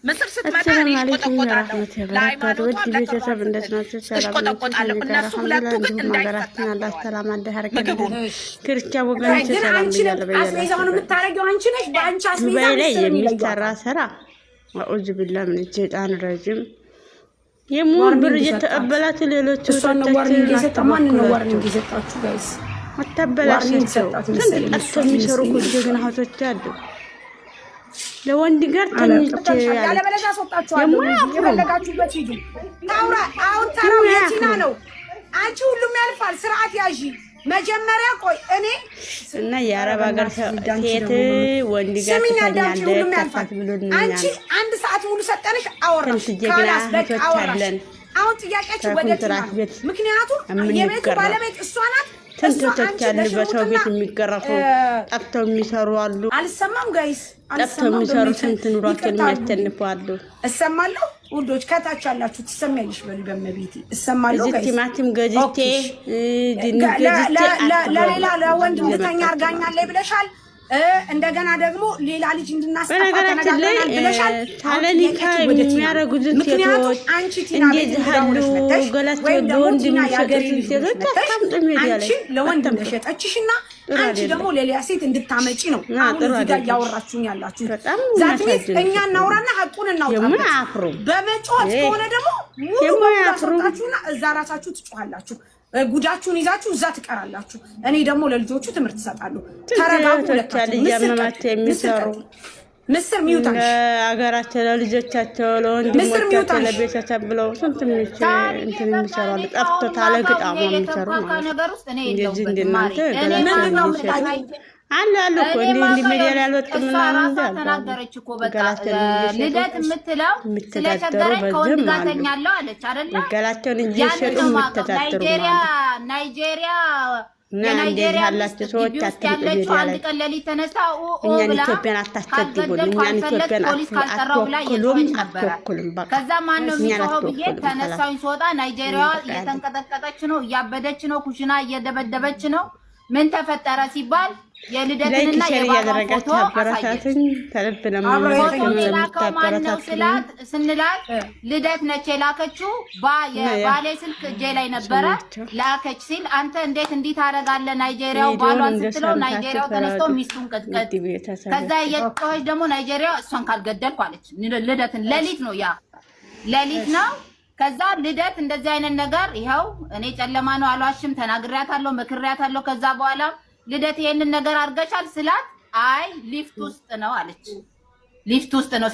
ምስር ስትመጣ እኔ ቆጠቆጣለሁ ለሃይማኖቷ ቤተሰብ እንደት ናችሁ? ሰላም ቆጠቆጣለሁ። እነሱ ሁለቱ ግን እንዳይፈጠሩ አላህ ሰላም አደረገልን። ክርስቲያን ወገኖች ሰላም ብያለሁ። አስቤዛውን የምታረጊው አንቺ ነሽ። በአንቺ አስቤዛ ላይ የሚሰራ ስራ አኡዝ ቢላህ ምን ሸይጣን ረጅም የሙር ብር እየተቀበላት ሌሎች እሷን ዋርኒንግ የሰጣ ማን ነው ዋርኒንግ የሰጣችሁ ጋይስ? አታበላሽቸው። ስንት ጠፍቶ የሚሰሩ ጀግና እህቶች አሉ። ለወንድ ጋር ተኝቼ ያለ በለዛ አስወጣችኋለሁ። የፈለጋችሁበት ሂዱ። ታውራ አሁን ተራው የቲና ነው። አንቺ ሁሉም ያልፋል። ስርዓት ያዢ መጀመሪያ ቆይ እኔ እና የአረብ ሀገር ሴት ወንድ ጋር ተኛለች ብሎኛል። አንቺ አንድ ሰዓት ሙሉ ሰጠንሽ አወራሽ። ካላስ በቃ አወራሽ። አሁን ጥያቄያችሁ ወደ ቲና ምክንያቱም የቤቱ ባለቤት እሷ ናት። ስንቶች ያሉ በሰው ቤት የሚገረፉ ጠፍተው የሚሰሩ አሉ። አልሰማም ጋይስ፣ ጠፍተው የሚሰሩ ስንት ኑሯቸውን የሚያስተንፉ አሉ። እሰማለሁ ውዶች፣ ከታች ያላችሁ ትሰሚያለሽ። በሉ በመቤቴ እሰማለሁ ጋይስ። ቲማቲም ገዝቼ ድንች ገዝቼ ለሌላ ለወንድ እንድተኛ አርጋኛለች ብለሻል። እንደገና ደግሞ ሌላ ልጅ እንድናስጠፋ ተነጋግረናል ብለሻል። ታለኒካ የሚያረጉት ሴቶች አንቺ ቲና እንደዚህ አሉ። ገላቸው ለወንድ የሚሸጡት ሴቶች ታምጥም ይላል። አንቺ ለወንድ እንደሸጠችሽና አንቺ ደግሞ ሌላ ሴት እንድታመጪ ነው አሁን እዚህ ጋር ያወራችሁኝ ያላችሁ። ዛት ቤት እኛ እናውራና ሐቁን እናውጣ። በመጮት ከሆነ ደግሞ ሙሉ ያወራችሁና እዛ ራሳችሁ ትጮሃላችሁ። ጉዳችሁን ይዛችሁ እዛ ትቀራላችሁ። እኔ ደግሞ ለልጆቹ ትምህርት እሰጣለሁ። ተረጋጉ። ለካቸው የሚሰሩ ምስር ሚውታሽ አገራቸው ለልጆቻቸው ለወንድሞቻቸው ለቤተሰብ ብለው ስንት እንትን የሚሰሩ አሉ። ጠፍቶ ታለ ግጣሙ የሚሰሩ ማለት ነው። እንደዚህ እንደናንተ አለ እኮ እንዲህ ሚዲያ ላይ አልወጣም ምናምን እንዳለ ተናገረች እኮ በቃ ልደት የምትለው ስለቸገረኝ ከወንድ ጋር ተኛለሁ አለች አይደለ? ገላቸውን እየሸጡ የምትተዳደሩ ናይጄሪያ የናይጄሪያ ያላችሁ ሰዎች አትያለችው። አንድ ቀን ሌሊት ተነሳ እኛን ኢትዮጵያን አታስቸግሩን፣ እኛን ኢትዮጵያን አትወክሉም። ከዛ ማን ነው የሚጮኸው ብዬ ተነሳሁኝ። ስወጣ ናይጄሪያ እየተንቀጠቀጠች ነው፣ እያበደች ነው፣ ኩሽና እየደበደበች ነው። ምን ተፈጠረ ሲባል የልደትንና የባባን ፎቶ አሳየች። ስንላት ልደት ነች የላከችው። ባሌ ስልክ እጄ ላይ ነበረ ላከች ሲል አንተ እንዴት እንዲህ ታደርጋለህ? ናይጄሪያው ባሏን ስትለው ናይጄሪያው ተነስቶ ሚስቱን ቀጥቀጥ። ከዛ የጮኸች ደግሞ ናይጄሪያው እሷን ካልገደልኩ አለች። ልደትን ሌሊት ነው ያ ሌሊት ነው። ከዛ ልደት እንደዚህ አይነት ነገር ይኸው እኔ ጨለማ ነው አልዋሽም፣ ተናግሬያታለሁ፣ መክሬያታለሁ። ከዛ በኋላ ልደት ይሄንን ነገር አድርገሻል ስላት አይ ሊፍት ውስጥ ነው አለች። ሊፍት ውስጥ ነው